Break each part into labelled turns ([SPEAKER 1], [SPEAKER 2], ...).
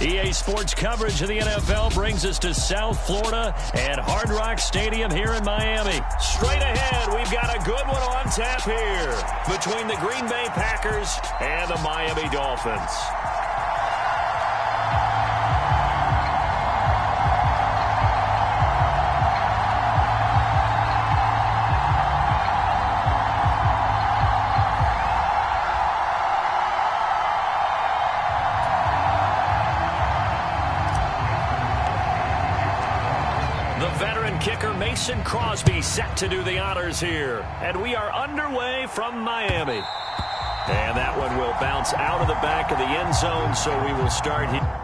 [SPEAKER 1] EA Sports coverage of the NFL brings us to South Florida at Hard Rock Stadium here in Miami. Straight ahead, we've got a good one on tap here between the Green Bay Packers and the Miami Dolphins. Kicker Mason Crosby set to do the honors here. And we are underway from Miami. And that one will bounce out of the back of the end zone, so we will start here.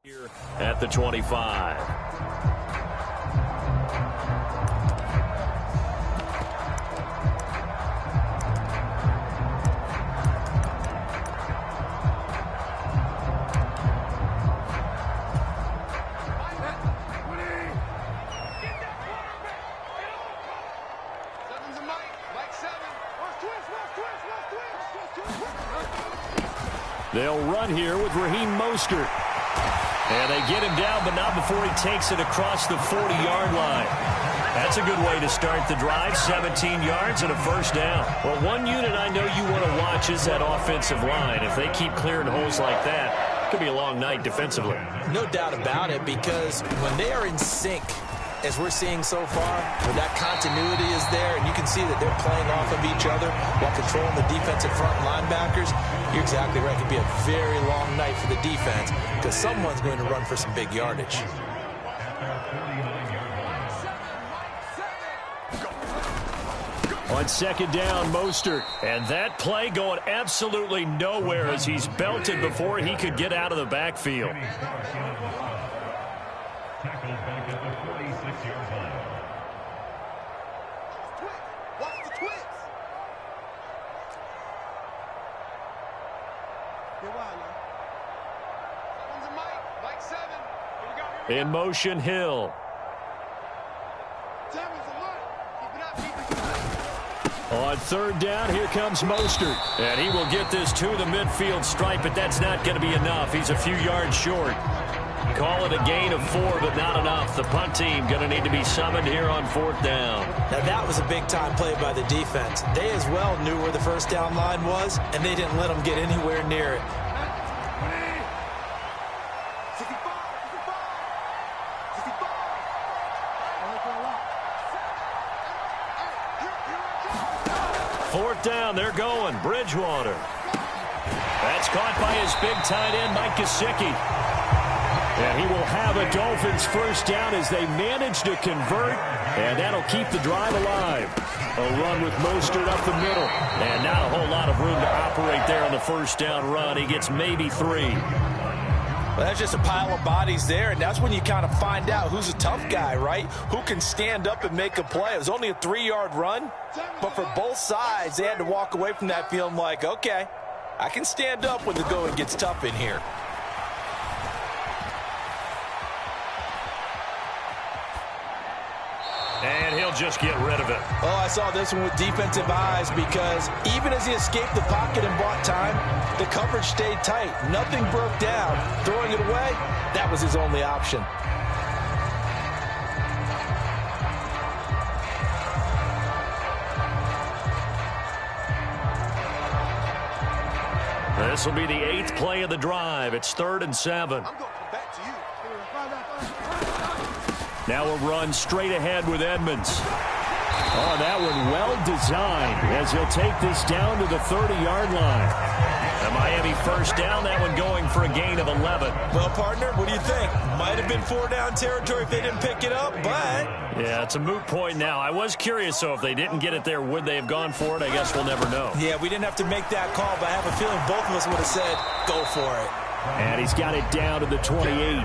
[SPEAKER 1] Here at the 25. They'll run here with Raheem Mostert. And they get him down, but not before he takes it across the 40-yard line. That's a good way to start the drive, 17 yards and a first down. Well, one unit I know you want to watch is that offensive line. If they keep clearing holes like that, it could be a long night defensively.
[SPEAKER 2] No doubt about it, because when they are in sync, as we're seeing so far, where that continuity is there, and you can see that they're playing off of each other while controlling the defensive front linebackers, you're exactly right. It could be a very long night for the defense because someone's going to run for some big yardage.
[SPEAKER 1] On second down, Mostert. And that play going absolutely nowhere as he's belted before he could get out of the backfield.
[SPEAKER 3] Tackled back at the 46-yard line.
[SPEAKER 4] Watch the twits. Get wide now. That one's a Mike 7. Here we go.
[SPEAKER 1] In motion, Hill.
[SPEAKER 4] That one's a Mike. Keep it up. Keep it up.
[SPEAKER 1] On third down, here comes Mostert. And he will get this to the midfield stripe, but that's not going to be enough. He's a few yards short. Call it a gain of 4, but not enough. The punt team going to need to be summoned here on fourth down.
[SPEAKER 2] Now, that was a big-time play by the defense. They as well knew where the first down line was, and they didn't let them get anywhere near it.
[SPEAKER 1] Fourth down, they're going. Bridgewater. That's caught by his big tight end, Mike Gesicki. And he will have a Dolphins first down as they manage to convert, and that'll keep the drive alive. A run with Mostert up the middle, and not a whole lot of room to operate there on the first down run. He gets maybe 3.
[SPEAKER 2] Well, that's just a pile of bodies there, and that's when you kind of find out who's a tough guy, right? Who can stand up and make a play. It was only a 3-yard run, but for both sides, they had to walk away from that feeling like, okay, I can stand up when the going gets tough in here.
[SPEAKER 1] And he'll just get rid of it.
[SPEAKER 2] Oh, I saw this one with defensive eyes because even as he escaped the pocket and bought time, the coverage stayed tight. Nothing broke down. Throwing it away, that was his only option.
[SPEAKER 1] This will be the 8th play of the drive. It's 3rd and 7.
[SPEAKER 4] I'm going to come back to you.
[SPEAKER 1] Now a run straight ahead with Edmonds. Oh, that one well designed as he'll take this down to the 30-yard line. The Miami first down, that one going for a gain of 11.
[SPEAKER 2] Well, partner, what do you think? Might have been 4-down territory if they didn't pick it up, but...
[SPEAKER 1] Yeah, it's a moot point now. I was curious, so if they didn't get it there, would they have gone for it? I guess we'll never know.
[SPEAKER 2] Yeah, we didn't have to make that call, but I have a feeling both of us would have said, go for it.
[SPEAKER 1] And he's got it down to the 28.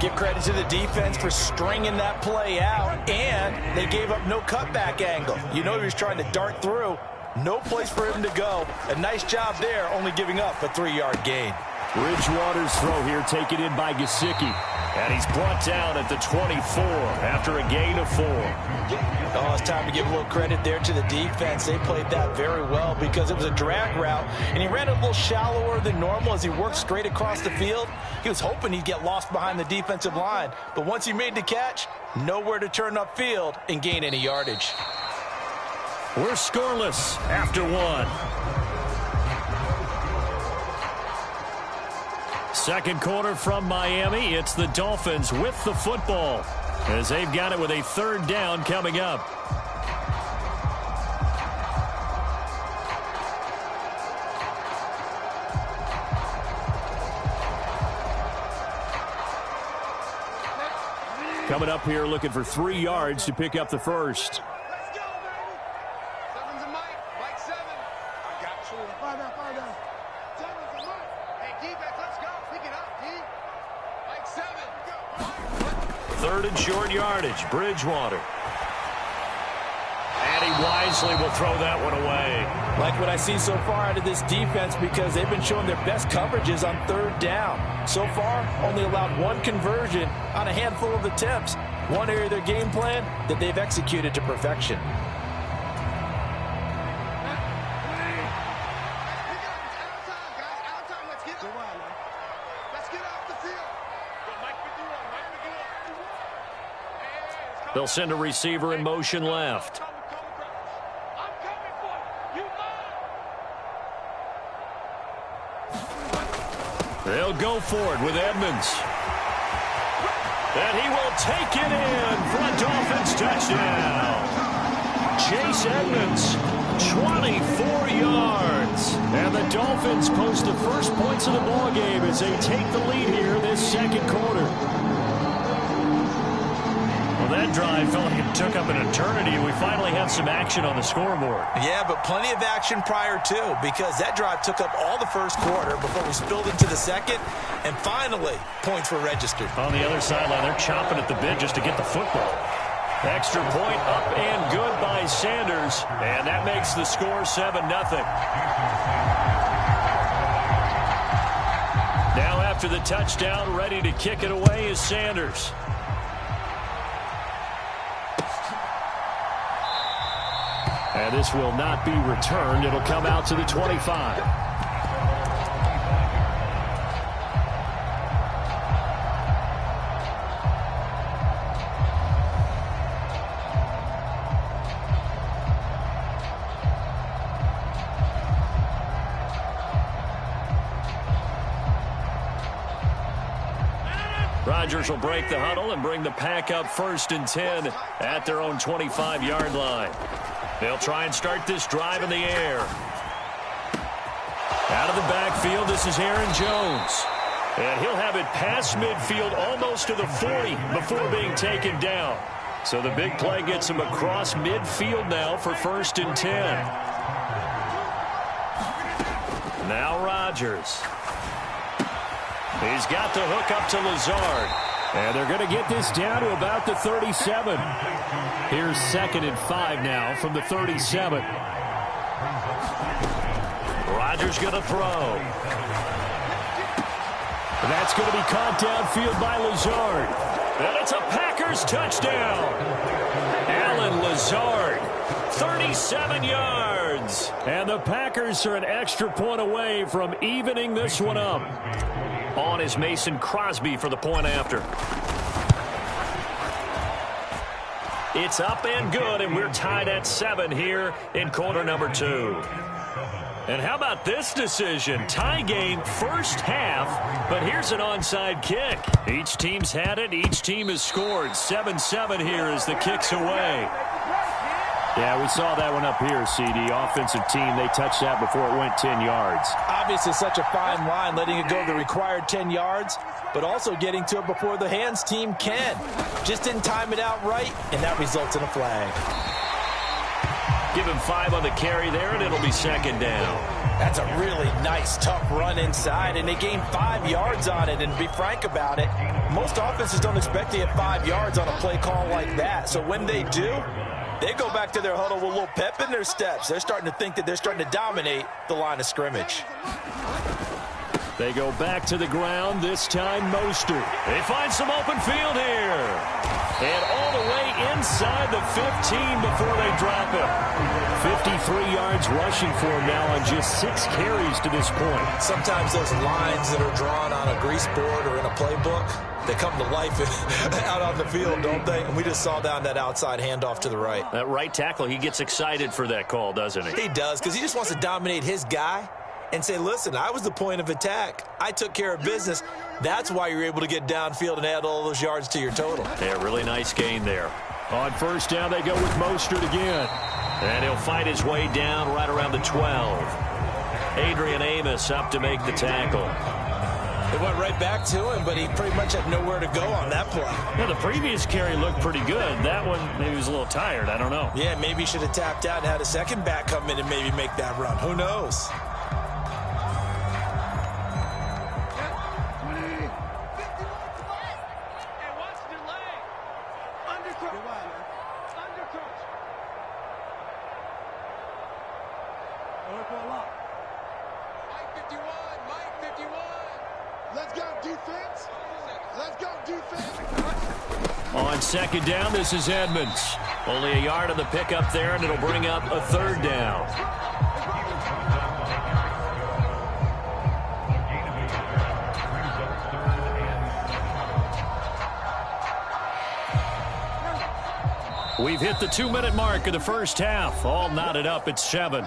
[SPEAKER 2] Give credit to the defense for stringing that play out, and they gave up no cutback angle. You know he was trying to dart through. No place for him to go. A nice job there, only giving up a 3-yard gain.
[SPEAKER 1] Bridgewater's throw here taken in by Gesicki. And he's brought down at the 24 after a gain of 4.
[SPEAKER 2] Oh, it's time to give a little credit there to the defense. They played that very well because it was a drag route, and he ran a little shallower than normal as he worked straight across the field. He was hoping he'd get lost behind the defensive line, but once he made the catch, nowhere to turn upfield and gain any yardage.
[SPEAKER 1] We're scoreless after 1. Second quarter from Miami. It's the Dolphins with the football as they've got it with a 3rd down coming up. Coming up here looking for 3 yards to pick up the first.
[SPEAKER 4] Let's go, baby. 7's a Mike. Mike 7. I got you. 5 down. 7's a Mike. Hey, defense, let's go. Pick it up, D. Mike 7. Go.
[SPEAKER 1] 3rd and short yardage. Bridgewater. And he wisely will throw that one away.
[SPEAKER 2] Like what I see so far out of this defense because they've been showing their best coverages on 3rd down. So far, only allowed 1 conversion on a handful of attempts. One area of their game plan that they've executed to perfection.
[SPEAKER 1] They'll send a receiver in motion left. They'll go for it with Edmonds. And he will take it in for a Dolphins touchdown. Chase Edmonds, 24 yards. And the Dolphins post the first points of the ballgame as they take the lead here this second quarter. Well, that drive felt like it took up an eternity, and we finally have some action on the scoreboard.
[SPEAKER 2] Yeah, but plenty of action prior to, because that drive took up all the first quarter before we spilled into the second, and finally, points were registered.
[SPEAKER 1] On the other sideline, they're chomping at the bit just to get the football. Extra point up and good by Sanders, and that makes the score 7-0. Now after the touchdown, ready to kick it away is Sanders. And this will not be returned. It'll come out to the 25. Rodgers will break the huddle and bring the pack up 1st and 10 at their own 25-yard line. They'll try and start this drive in the air. Out of the backfield, this is Aaron Jones. And he'll have it past midfield almost to the 40 before being taken down. So the big play gets him across midfield now for 1st and 10. Now Rodgers. He's got the hook up to Lazard. And they're going to get this down to about the 37. Here's 2nd and 5 now from the 37. Rodgers going to throw. That's going to be caught downfield by Lazard. And it's a Packers touchdown. Allen Lazard, 37 yards. And the Packers are an extra point away from evening this one up. On is Mason Crosby for the point after. It's up and good, and we're tied at 7 here in quarter number 2. And how about this decision? Tie game first half, but here's an onside kick. Each team's had it. Each team has scored. 7-7 here as the kick's away.
[SPEAKER 5] Yeah, we saw that one up here, CD. Offensive team, they touched that before it went 10 yards.
[SPEAKER 2] Obviously, such a fine line, letting it go the required 10 yards, but also getting to it before the hands team can. Just didn't time it out right, and that results in a flag.
[SPEAKER 1] Give him 5 on the carry there, and it'll be second down.
[SPEAKER 2] That's a really nice, tough run inside, and they gained 5 yards on it. And to be frank about it, most offenses don't expect to get 5 yards on a play call like that. So when they do, they go back to their huddle with a little pep in their steps. They're starting to think that they're starting to dominate the line of scrimmage.
[SPEAKER 1] They go back to the ground, this time Mostert. They find some open field here. And all the way inside the 15 before they drop it. 53 yards rushing for him now on just 6 carries to this point.
[SPEAKER 2] Sometimes those lines that are drawn on a grease board or in a playbook, they come to life out on the field, don't they? And we just saw down that outside handoff to the right.
[SPEAKER 1] That right tackle, he gets excited for that call, doesn't he?
[SPEAKER 2] He does, because he just wants to dominate his guy and say, listen, I was the point of attack. I took care of business. That's why you're able to get downfield and add all those yards to your total.
[SPEAKER 1] Yeah, really nice gain there. On first down, they go with Mostert again. And he'll fight his way down right around the 12. Adrian Amos up to make the tackle.
[SPEAKER 2] It went right back to him, but he pretty much had nowhere to go on that play.
[SPEAKER 1] Yeah, the previous carry looked pretty good. That one, maybe he was a little tired. I don't know.
[SPEAKER 2] Yeah, maybe he should have tapped out and had a second back come in and maybe make that run. Who knows?
[SPEAKER 1] On second down, this is Edmonds. Only a yard on the pickup there, and it'll bring up a third down. We've hit the 2-minute mark of the first half. All knotted up at 7.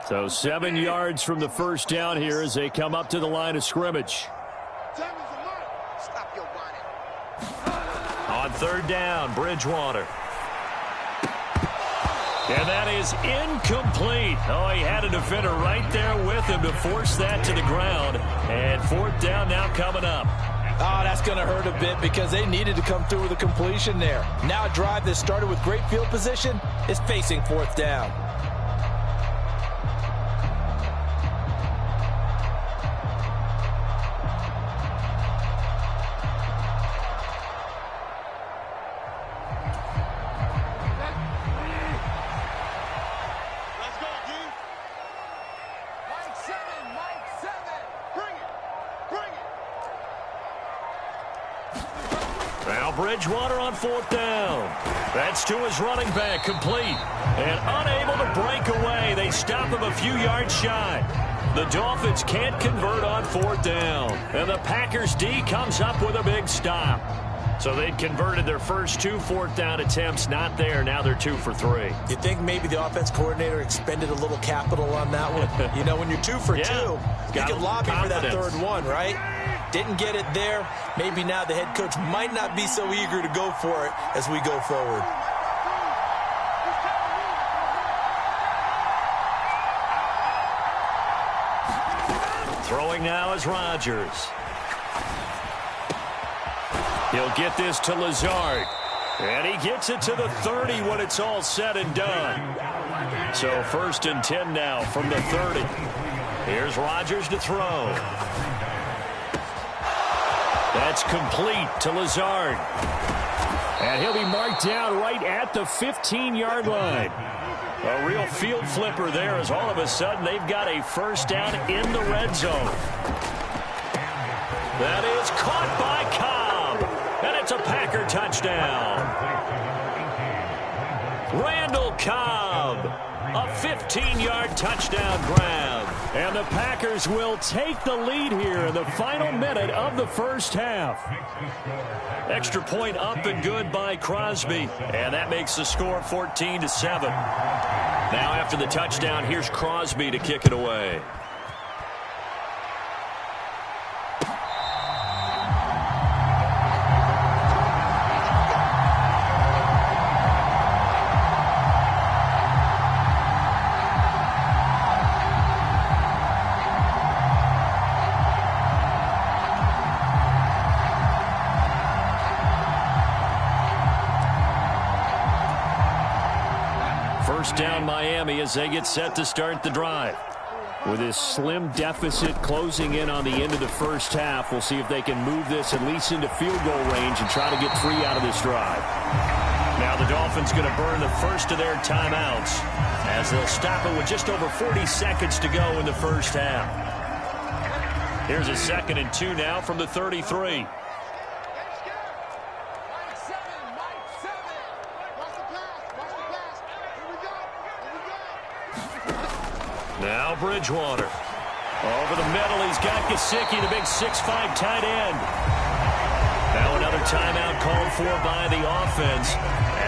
[SPEAKER 1] So 7 yards from the first down here as they come up to the line of scrimmage. On third down, Bridgewater. And that is incomplete. Oh, he had a defender right there with him to force that to the ground. And fourth down now coming up.
[SPEAKER 2] Oh, that's going to hurt a bit because they needed to come through with a completion there. Now a drive that started with great field position is facing fourth down.
[SPEAKER 1] Now Bridgewater on fourth down. That's to his running back, complete. And unable to break away. They stop him a few yards shy. The Dolphins can't convert on fourth down. And the Packers D comes up with a big stop. So they'd converted their first 2 fourth down attempts. Not there. Now they're 2 for 3.
[SPEAKER 2] You think maybe the offense coordinator expended a little capital on that one? You know, when you're 2 for 2, you can lobby for that third one, right? Didn't get it there. Maybe now the head coach might not be so eager to go for it as we go forward.
[SPEAKER 1] Throwing now is Rodgers. He'll get this to Lazard. And he gets it to the 30 when it's all said and done. So first and 10 now from the 30. Here's Rodgers to throw. That's complete to Lazard. And he'll be marked down right at the 15-yard line. A real field flipper there as all of a sudden they've got a first down in the red zone. That is caught by Cobb. And it's a Packer touchdown. Randall Cobb. A 15-yard touchdown grab. And the Packers will take the lead here in the final minute of the first half. Extra point up and good by Crosby. And that makes the score 14-7. Now after the touchdown, here's Crosby to kick it away. First down Miami as they get set to start the drive. With this slim deficit closing in on the end of the first half, we'll see if they can move this at least into field goal range and try to get 3 out of this drive. Now the Dolphins going to burn the first of their timeouts as they'll stop it with just over 40 seconds to go in the first half. Here's a 2nd and 2 now from the 33. Now Bridgewater. Over the middle, he's got Gesicki, the big 6'5" tight end. Now another timeout called for by the offense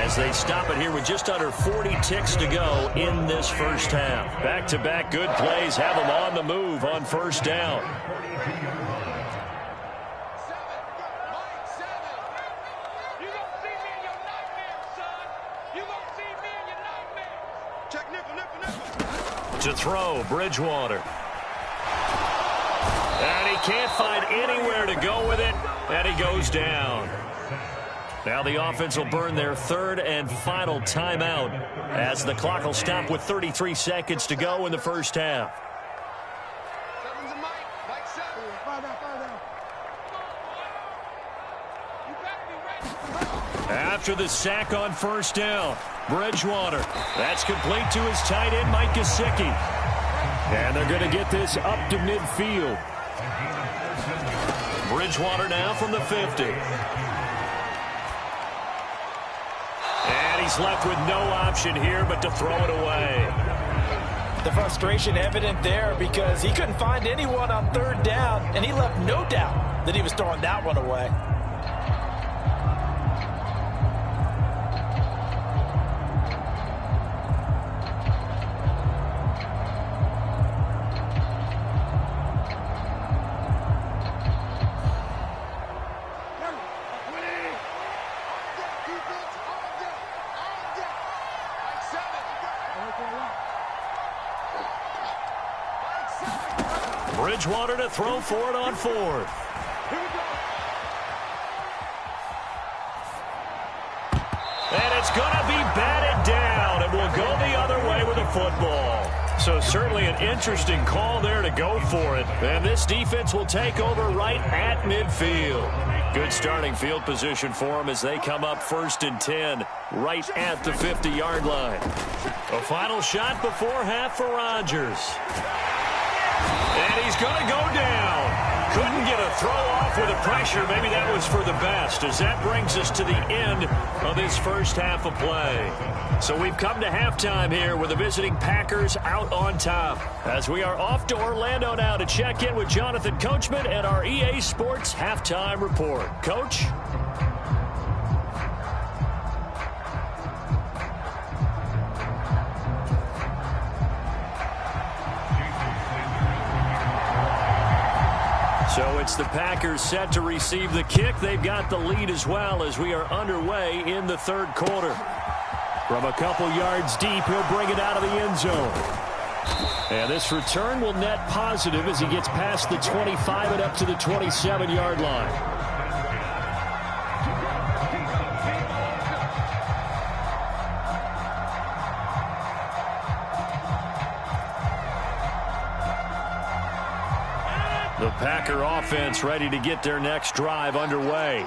[SPEAKER 1] as they stop it here with just under 40 ticks to go in this first half. Back-to-back good plays have them on the move on first down. To throw, Bridgewater. And he can't find anywhere to go with it, and he goes down. Now the offense will burn their 3rd and final timeout as the clock will stop with 33 seconds to go in the first half. After the sack on first down, Bridgewater. That's complete to his tight end, Mike Gesicki. And they're going to get this up to midfield. Bridgewater now from the 50. And he's left with no option here but to throw it away.
[SPEAKER 2] The frustration evident there because he couldn't find anyone on 3rd down, and he left no doubt that he was throwing that one away.
[SPEAKER 1] Bridgewater to throw for it on 4th. And it's going to be batted down, and we'll go the other way with the football. So certainly an interesting call there to go for it. And this defense will take over right at midfield. Good starting field position for them as they come up 1st and 10 right at the 50-yard line. A final shot before half for Rodgers. And he's going to go down. Couldn't get a throw off with the pressure. Maybe that was for the best as that brings us to the end of this first half of play. So we've come to halftime here with the visiting Packers out on top. As we are off to Orlando now to check in with Jonathan Coachman and our EA Sports Halftime Report. Coach? So it's the Packers set to receive the kick. They've got the lead as well as we are underway in the 3rd quarter. From a couple yards deep, he'll bring it out of the end zone. And this return will net positive as he gets past the 25 and up to the 27-yard line. The Packer offense ready to get their next drive underway.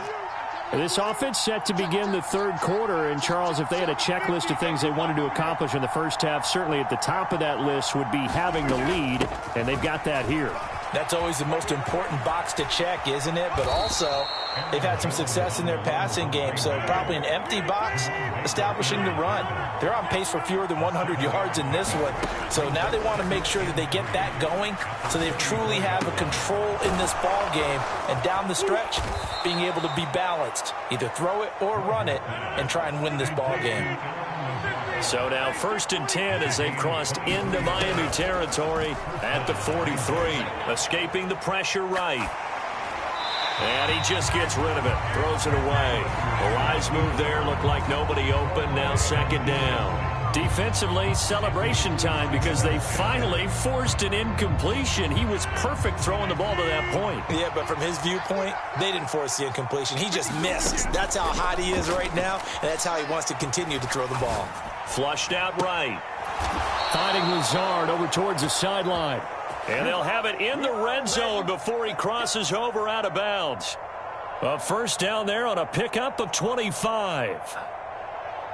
[SPEAKER 1] This offense set to begin the 3rd quarter. And, Charles, if they had a checklist of things they wanted to accomplish in the first half, certainly at the top of that list would be having the lead, and they've got that here.
[SPEAKER 2] That's always the most important box to check, isn't it? But also, they've had some success in their passing game, so probably an empty box establishing the run. They're on pace for fewer than 100 yards in this one, so now they want to make sure that they get that going so they truly have a control in this ball game, and down the stretch, being able to be balanced, either throw it or run it, and try and win this ball game.
[SPEAKER 1] So now 1st and 10 as they've crossed into Miami territory at the 43. Escaping the pressure right. And he just gets rid of it. Throws it away. The wise move there. Looked like nobody open. Now 2nd down. Defensively, celebration time because they finally forced an incompletion. He was perfect throwing the ball to that point.
[SPEAKER 2] Yeah, but from his viewpoint, they didn't force the incompletion. He just missed. That's how hot he is right now, and that's how he wants to continue to throw the ball.
[SPEAKER 1] Flushed out right.
[SPEAKER 5] Finding Lazard over towards the sideline.
[SPEAKER 1] And they'll have it in the red zone before he crosses over out of bounds. A 1st down there on a pickup of 25.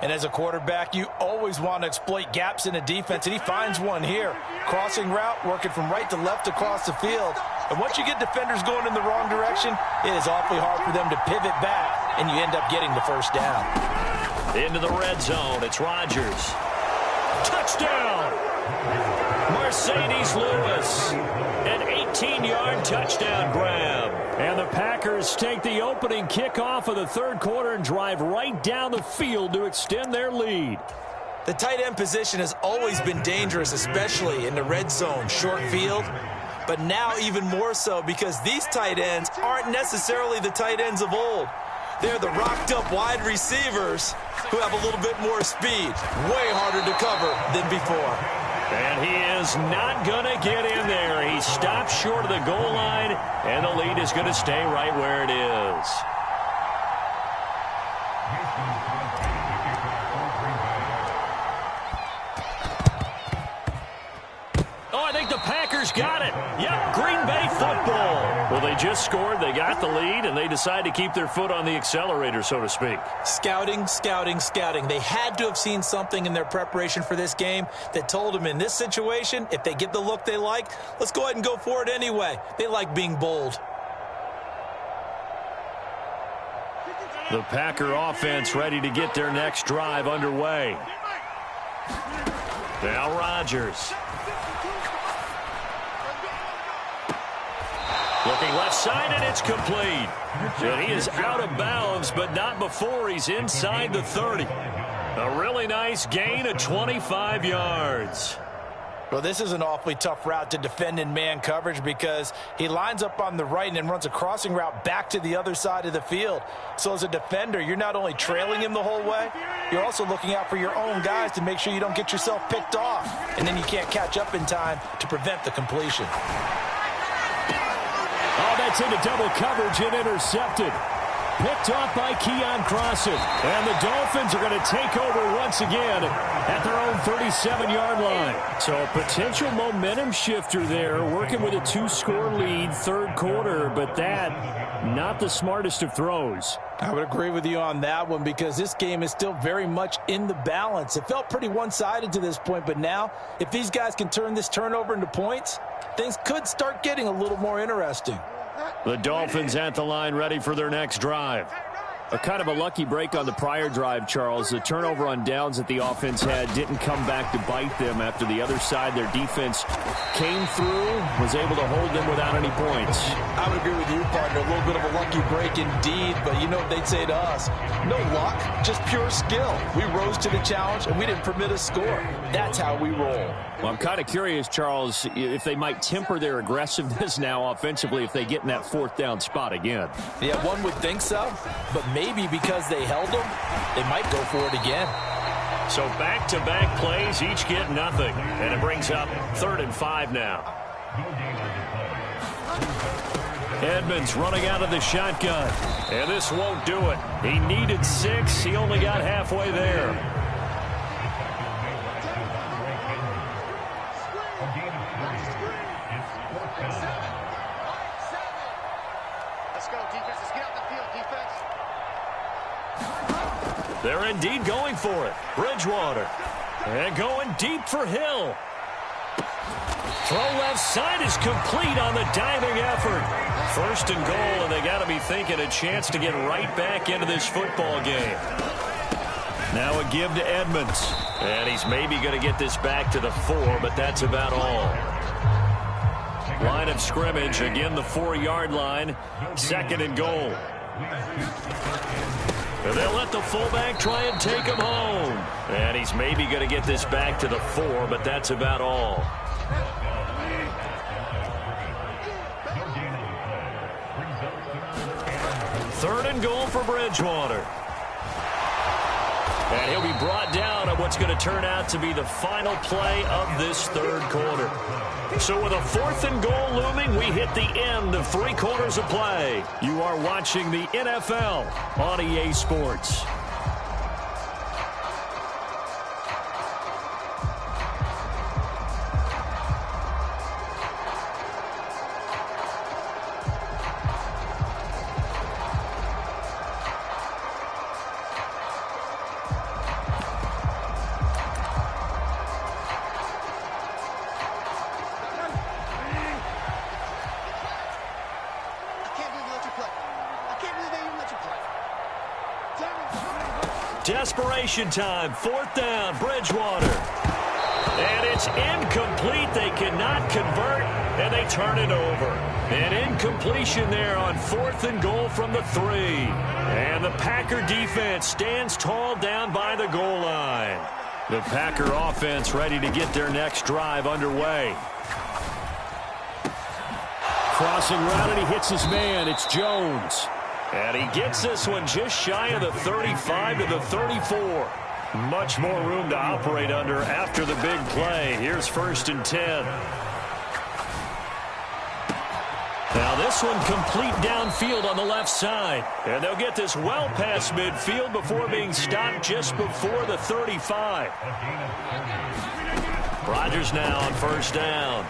[SPEAKER 2] And as a quarterback, you always want to exploit gaps in a defense, and he finds one here. Crossing route, working from right to left across the field. And once you get defenders going in the wrong direction, it is awfully hard for them to pivot back, and you end up getting the 1st down.
[SPEAKER 1] Into the red zone, it's Rodgers. Touchdown! Mercedes Lewis. An 18-yard touchdown grab.
[SPEAKER 5] And the Packers take the opening kickoff of the 3rd quarter and drive right down the field to extend their lead.
[SPEAKER 2] The tight end position has always been dangerous, especially in the red zone, short field. But now even more so because these tight ends aren't necessarily the tight ends of old. They're the rocked-up wide receivers who have a little bit more speed. Way harder to cover than before.
[SPEAKER 1] And he is not going to get in there. He stops short of the goal line, and the lead is going to stay right where it is. Oh, I think the Packers got it. Yep, Green Bay football. Well, they just scored, they got the lead, and they decide to keep their foot on the accelerator, so to speak.
[SPEAKER 2] Scouting, scouting, scouting. They had to have seen something in their preparation for this game that told them in this situation, if they get the look they like, let's go ahead and go for it anyway. They like being bold.
[SPEAKER 1] The Packer offense ready to get their next drive underway. Now Rodgers. Looking left side, and it's complete. And he is out of bounds, but not before he's inside the 30. A really nice gain of 25 yards.
[SPEAKER 2] Well, this is an awfully tough route to defend in man coverage because he lines up on the right and then runs a crossing route back to the other side of the field. So as a defender, you're not only trailing him the whole way, you're also looking out for your own guys to make sure you don't get yourself picked off. And then you can't catch up in time to prevent the completion.
[SPEAKER 5] Oh, that's into double coverage and intercepted. Picked off by Keon Crossan. And the Dolphins are going to take over once again at their own 37-yard line. So a potential momentum shifter there, working with a 2-score lead, 3rd quarter, but that, not the smartest of throws.
[SPEAKER 2] I would agree with you on that one because this game is still very much in the balance. It felt pretty one-sided to this point, but now, if these guys can turn this turnover into points, things could start getting a little more interesting.
[SPEAKER 1] The Dolphins at the line ready for their next drive.
[SPEAKER 5] A kind of a lucky break on the prior drive, Charles. The turnover on downs that the offense had didn't come back to bite them after the other side. Their defense came through, was able to hold them without any points.
[SPEAKER 2] I would agree with you, partner. A little bit of a lucky break indeed, but you know what they'd say to us? No luck, just pure skill. We rose to the challenge, and we didn't permit a score. That's how we roll.
[SPEAKER 5] Well, I'm kind of curious, Charles, if they might temper their aggressiveness now offensively if they get in that 4th down spot again.
[SPEAKER 2] Yeah, one would think so, but maybe because they held them, they might go for it again.
[SPEAKER 1] So back-to-back plays, each get nothing. And it brings up 3rd and 5 now. Edmonds running out of the shotgun. And this won't do it. He needed 6. He only got halfway there. They're indeed going for it. Bridgewater. And going deep for Hill. Throw left side is complete on the diving effort. First and goal, and they got to be thinking a chance to get right back into this football game. Now a give to Edmonds. And he's maybe going to get this back to the 4, but that's about all. Line of scrimmage, again the 4-yard line. Second and goal. And they'll let the fullback try and take him home. And he's maybe going to get this back to the 4, but that's about all. Third and goal for Bridgewater. And he'll be brought down on what's going to turn out to be the final play of this third quarter. So with a 4th and goal looming, we hit the end of 3 quarters of play. You are watching the NFL on EA Sports. Desperation time, 4th down, Bridgewater. And it's incomplete. They cannot convert, and they turn it over. An incompletion there on 4th and goal from the 3. And the Packer defense stands tall down by the goal line. The Packer offense ready to get their next drive underway. Crossing route, and he hits his man. It's Jones. And he gets this one just shy of the 35 to the 34. Much more room to operate under after the big play. Here's 1st and 10. Now this one complete downfield on the left side. And they'll get this well past midfield before being stopped just before the 35. Rodgers now on 1st down.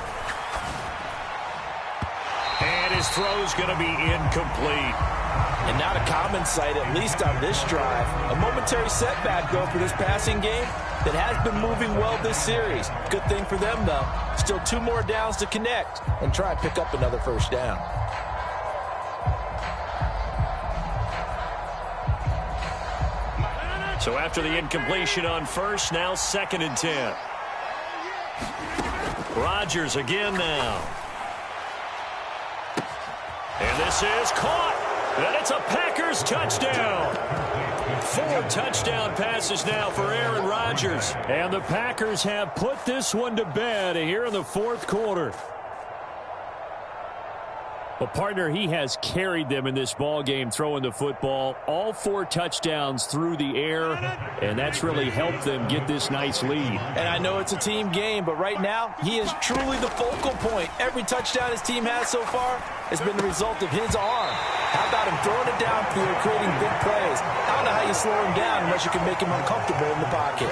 [SPEAKER 1] And his throw's going to be incomplete.
[SPEAKER 2] And not a common sight, at least on this drive. A momentary setback, though, for this passing game that has been moving well this series. Good thing for them, though. Still 2 more downs to connect and try and pick up another 1st down.
[SPEAKER 1] So after the incompletion on 1st, now 2nd and 10. Rodgers again now. And this is caught. And it's a Packers touchdown. 4 touchdown passes now for Aaron Rodgers. And the Packers have put this one to bed here in the 4th quarter. Well, partner, he has carried them in this ball game throwing the football. All 4 touchdowns through the air, and that's really helped them get this nice lead.
[SPEAKER 2] And I know it's a team game, but right now, he is truly the focal point. Every touchdown his team has so far has been the result of his arm. How about him throwing it downfield, creating big plays? I don't know how you slow him down unless you can make him uncomfortable in the pocket.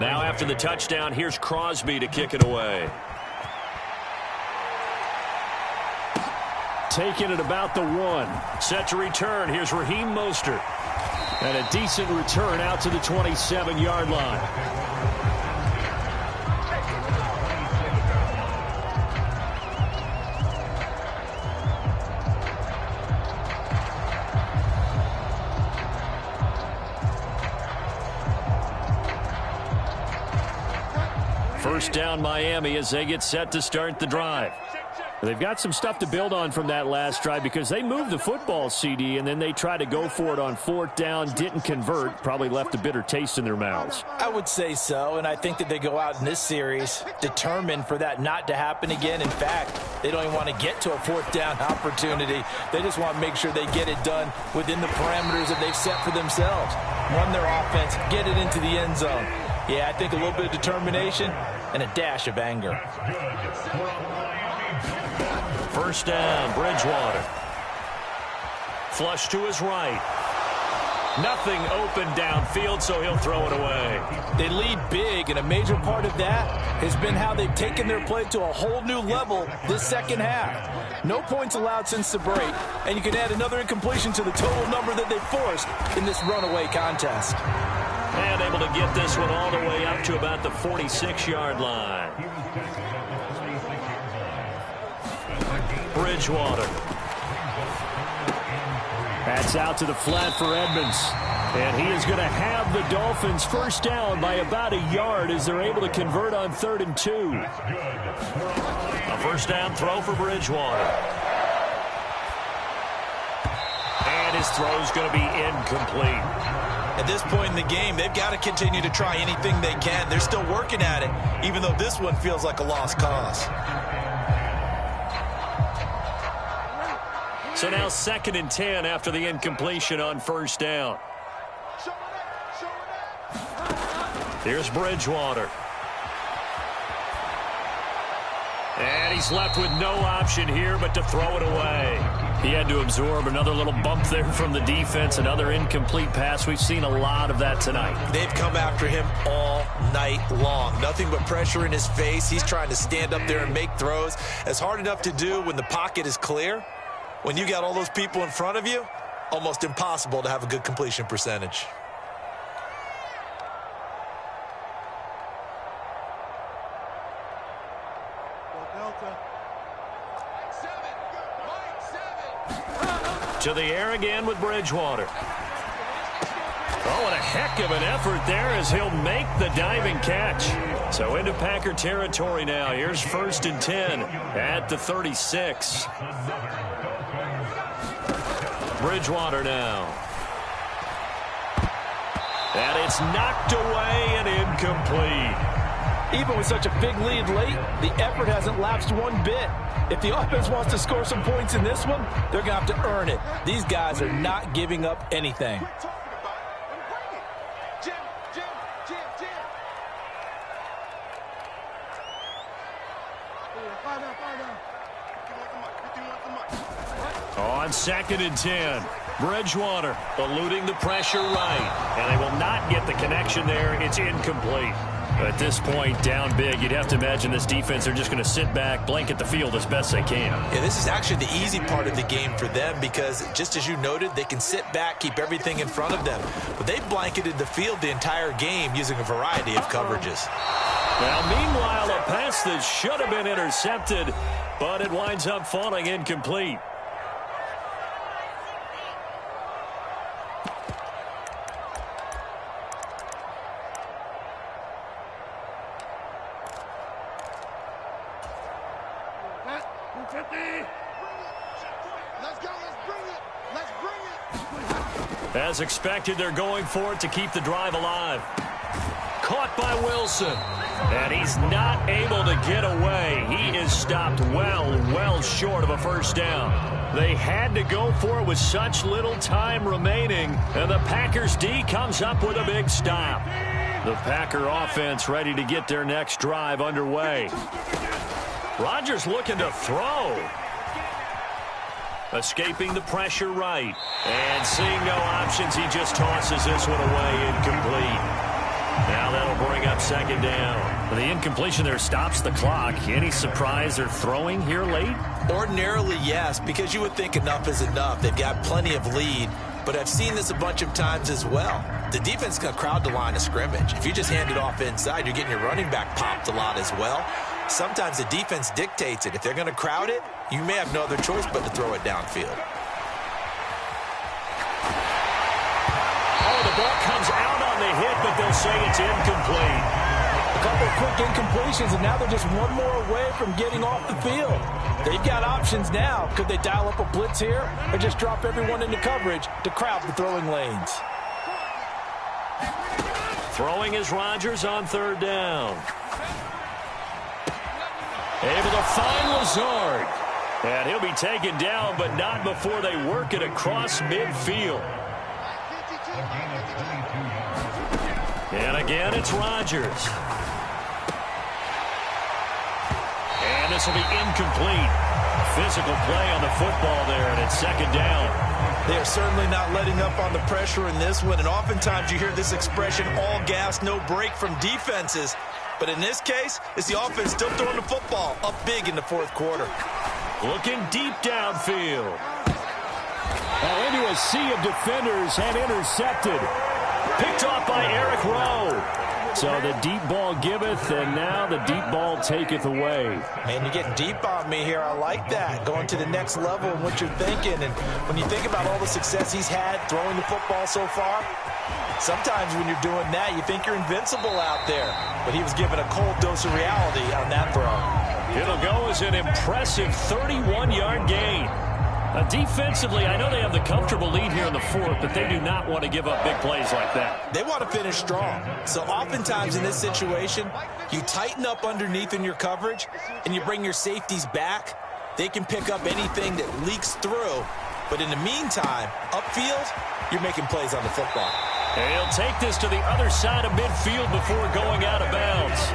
[SPEAKER 1] Now after the touchdown, here's Crosby to kick it away. Taking it about the 1. Set to return. Here's Raheem Mostert. And a decent return out to the 27-yard line. First down Miami as they get set to start the drive. They've got some stuff to build on from that last drive because they moved the football, CD, and then they tried to go for it on 4th down, didn't convert, probably left a bitter taste in their mouths.
[SPEAKER 2] I would say so, and I think that they go out in this series determined for that not to happen again. In fact, they don't even want to get to a 4th down opportunity. They just want to make sure they get it done within the parameters that they've set for themselves. Run their offense, get it into the end zone. Yeah, I think a little bit of determination and a dash of anger. First down, Bridgewater. Flush to his right.
[SPEAKER 1] Nothing open downfield, so he'll throw it away.
[SPEAKER 2] They lead big, and a major part of that has been how they've taken their play to a whole new level this second half. No points allowed since the break, and you can add another incompletion to the total number that they forced in this runaway contest.
[SPEAKER 1] And able to get this one all the way up to about the 46-yard line. Bridgewater.
[SPEAKER 5] That's out to the flat for Edmonds. And he is going to have the Dolphins first down by about a yard as they're able to convert on 3rd and 2.
[SPEAKER 1] A first down throw for Bridgewater. And his throw is going to be incomplete.
[SPEAKER 2] At this point in the game, they've got to continue to try anything they can. They're still working at it, even though this one feels like a lost cause.
[SPEAKER 1] So now 2nd and 10 after the incompletion on first down. Here's Bridgewater. And he's left with no option here but to throw it away. He had to absorb another little bump there from the defense, another incomplete pass. We've seen a lot of that tonight.
[SPEAKER 2] They've come after him all night long. Nothing but pressure in his face. He's trying to stand up there and make throws. It's hard enough to do when the pocket is clear. When you got all those people in front of you, almost impossible to have a good completion percentage.
[SPEAKER 1] To the air again with Bridgewater. Oh, and a heck of an effort there as he'll make the diving catch. So into Packer territory now. Here's 1st and 10 at the 36. Bridgewater now. And it's knocked away and incomplete.
[SPEAKER 2] Even with such a big lead late, the effort hasn't lapsed one bit. If the offense wants to score some points in this one, they're going to have to earn it. These guys are not giving up anything.
[SPEAKER 1] On 2nd and 10, Bridgewater eluding the pressure right. And they will not get the connection there. It's incomplete. At this point, down big, you'd have to imagine this defense, they're just going to sit back, blanket the field as best they can.
[SPEAKER 2] Yeah, this is actually the easy part of the game for them because, just as you noted, they can sit back, keep everything in front of them. But they've blanketed the field the entire game using a variety of coverages.
[SPEAKER 1] Now, meanwhile, a pass that should have been intercepted, but it winds up falling incomplete. As expected, they're going for it to keep the drive alive. Caught by Wilson. And he's not able to get away. He is stopped well short of a first down. They had to go for it with such little time remaining. And the Packers D comes up with a big stop. The Packer offense ready to get their next drive underway. Rodgers looking to throw. Escaping the pressure right. And seeing no options, he just tosses this one away incomplete. Now that'll bring up 2nd down. The incompletion there stops the clock. Any surprise they're throwing here late?
[SPEAKER 2] Ordinarily, yes, because you would think enough is enough. They've got plenty of lead, but I've seen this a bunch of times as well. The defense is going to crowd the line of scrimmage. If you just hand it off inside, you're getting your running back popped a lot as well. Sometimes the defense dictates it. If they're going to crowd it, you may have no other choice but to throw it downfield.
[SPEAKER 1] Oh, the ball comes out on the hit, but they'll say it's incomplete.
[SPEAKER 2] A couple of quick incompletions, and now they're just one more away from getting off the field. They've got options now. Could they dial up a blitz here or just drop everyone into coverage to crowd the throwing lanes?
[SPEAKER 1] Throwing is Rodgers on 3rd down. Able to find Lazard. And he'll be taken down, but not before they work it across midfield. And again, it's Rodgers. And this will be incomplete. Physical play on the football there, and it's 2nd down.
[SPEAKER 2] They are certainly not letting up on the pressure in this one, and oftentimes you hear this expression, all gas, no break from defenses. But in this case, it's the offense still throwing the football up big in the fourth quarter.
[SPEAKER 1] Looking deep downfield.
[SPEAKER 5] Into a sea of defenders and intercepted.
[SPEAKER 1] Picked off by Eric Rowe.
[SPEAKER 5] So the deep ball giveth, and now the deep ball taketh away.
[SPEAKER 2] Man, you're getting deep on me here. I like that. Going to the next level in what you're thinking. And when you think about all the success he's had throwing the football so far, sometimes when you're doing that, you think you're invincible out there. But he was given a cold dose of reality on that throw.
[SPEAKER 1] It'll go as an impressive 31-yard gain. Defensively, I know they have the comfortable lead here in the fourth, but they do not want to give up big plays like that.
[SPEAKER 2] They want to finish strong. So oftentimes in this situation, you tighten up underneath in your coverage, and you bring your safeties back. They can pick up anything that leaks through. But in the meantime, upfield, you're making plays on the football.
[SPEAKER 1] And he'll take this to the other side of midfield before going out of bounds.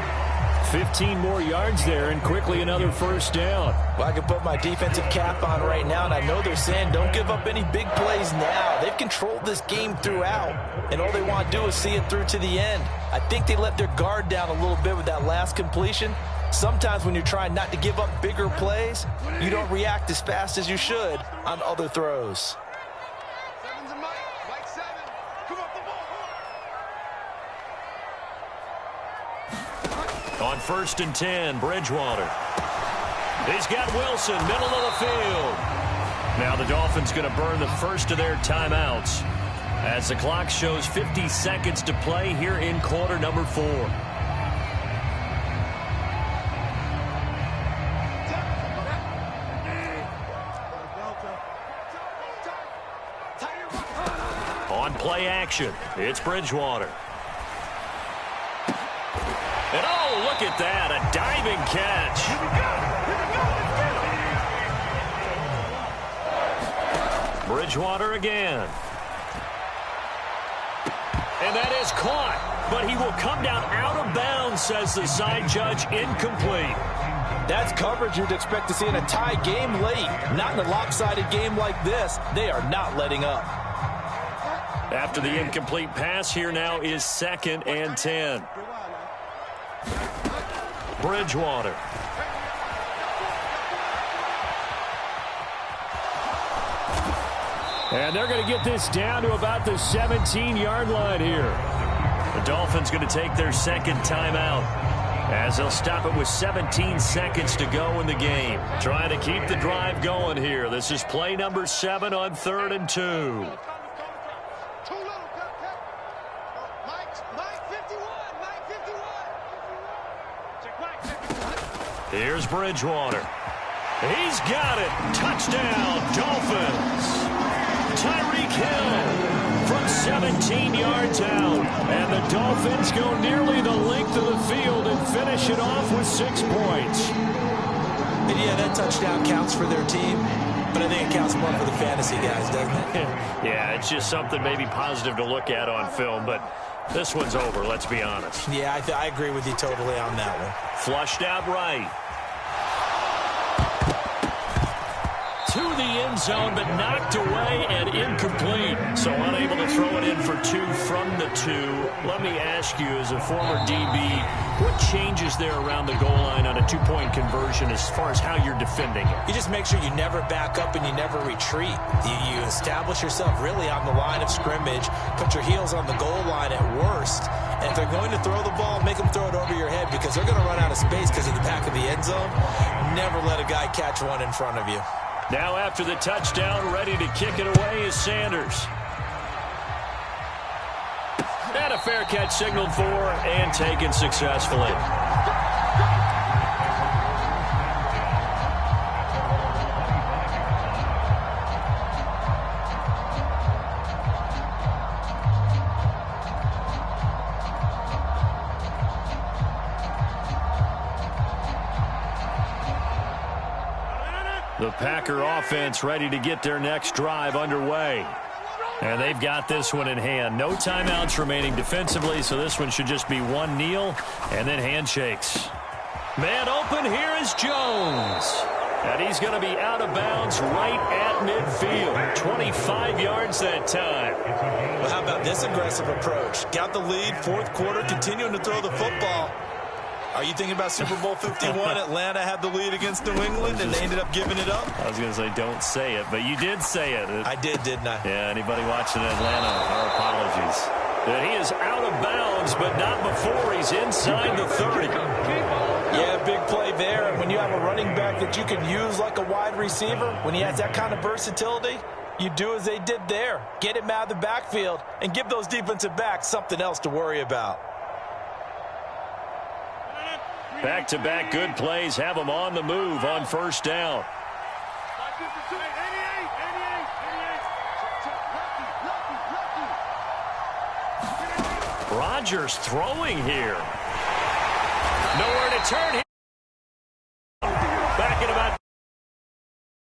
[SPEAKER 5] 15 more yards there, and quickly another first down.
[SPEAKER 2] Well, I can put my defensive cap on right now, and I know they're saying don't give up any big plays now. They've controlled this game throughout, and all they want to do is see it through to the end. I think they let their guard down a little bit with that last completion. Sometimes when you're trying not to give up bigger plays, you don't react as fast as you should on other throws.
[SPEAKER 4] Seven's a Mike. Mike 7. Come up the ball.
[SPEAKER 1] On 1st and 10, Bridgewater. He's got Wilson, middle of the field. Now the Dolphins going to burn the first of their timeouts as the clock shows 50 seconds to play here in quarter number 4. On play action, it's Bridgewater. And oh, look at that, a diving catch. Bridgewater again. And that is caught, but he will come down out of bounds, says the side judge, incomplete.
[SPEAKER 2] That's coverage you'd expect to see in a tie game late. Not in a lopsided game like this. They are not letting up.
[SPEAKER 1] After the incomplete pass, here now is 2nd and 10. Bridgewater.
[SPEAKER 5] And they're going to get this down to about the 17-yard line here.
[SPEAKER 1] The Dolphins going to take their second timeout as they'll stop it with 17 seconds to go in the game. Trying to keep the drive going here. This is play number 7 on 3rd and 2. Here's Bridgewater. He's got it. Touchdown, Dolphins. Tyreek Hill from 17 yards out. And the Dolphins go nearly the length of the field and finish it off with 6 points.
[SPEAKER 2] And yeah, that touchdown counts for their team, but I think it counts more for the fantasy guys, doesn't it?
[SPEAKER 1] Yeah, it's just something maybe positive to look at on film, but this one's over, let's be honest.
[SPEAKER 2] Yeah, I agree with you totally on that one.
[SPEAKER 1] Flushed out right. To the end zone, but knocked away and incomplete. So unable to throw it in for 2 from the 2. Let me ask you, as a former DB, what changes there around the goal line on a 2-point conversion as far as how you're defending it?
[SPEAKER 2] You just make sure you never back up and you never retreat. You establish yourself really on the line of scrimmage, put your heels on the goal line at worst. And if they're going to throw the ball, make them throw it over your head because they're going to run out of space because of the back of the end zone. Never let a guy catch one in front of you.
[SPEAKER 1] Now after the touchdown, ready to kick it away is Sanders. And a fair catch signaled for and taken successfully. The Packer offense ready to get their next drive underway. And they've got this one in hand. No timeouts remaining defensively, so this one should just be one kneel and then handshakes. Man open, here is Jones. And he's going to be out of bounds right at midfield. 25 yards that time.
[SPEAKER 2] Well, how about this aggressive approach? Got the lead, fourth quarter, continuing to throw the football. Are you thinking about Super Bowl 51? Atlanta had the lead against New England, and they ended up giving it up?
[SPEAKER 1] I was going to say, don't say it, but you did say it.
[SPEAKER 2] I did, didn't I?
[SPEAKER 1] Yeah, anybody watching Atlanta, our apologies. And he is out of bounds, but not before he's inside the 30.
[SPEAKER 2] Yeah, big play there. And when you have a running back that you can use like a wide receiver, when he has that kind of versatility, you do as they did there. Get him out of the backfield and give those defensive backs something else to worry about.
[SPEAKER 1] Back-to-back good plays have him on the move on first down. Rodgers throwing here. Nowhere to turn here. Back in about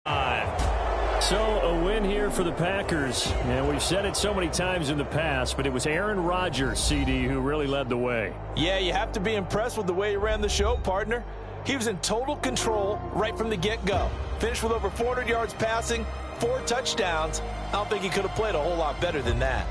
[SPEAKER 1] 5. So a win here for the Packers. And we've said it so many times in the past, but it was Aaron Rodgers, CD, who really led the way.
[SPEAKER 2] Yeah, you have to be impressed with the way he ran the show, partner. He was in total control right from the get-go. Finished with over 400 yards passing, 4 touchdowns. I don't think he could have played a whole lot better than that.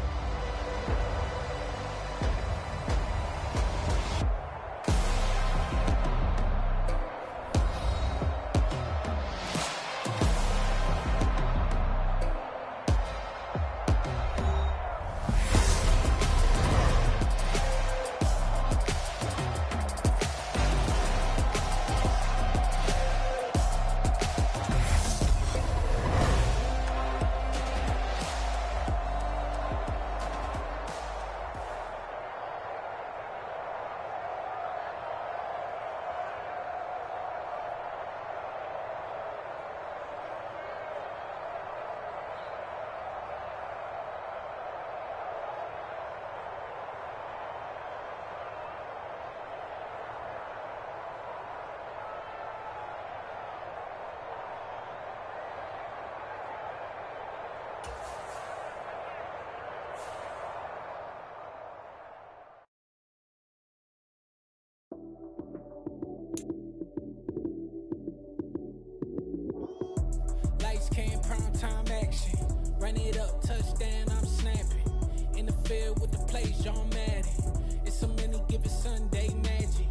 [SPEAKER 6] Lights came, prime time action. Run it up, touchdown, I'm snapping. In the field with the plays, John Madden. It's so many, give it Sunday magic.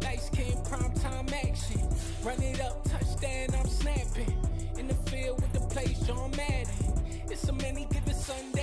[SPEAKER 6] Lights came, prime time action. Run it up, touchdown, I'm snapping. In the field with the plays, John Madden. It's so many, give it Sunday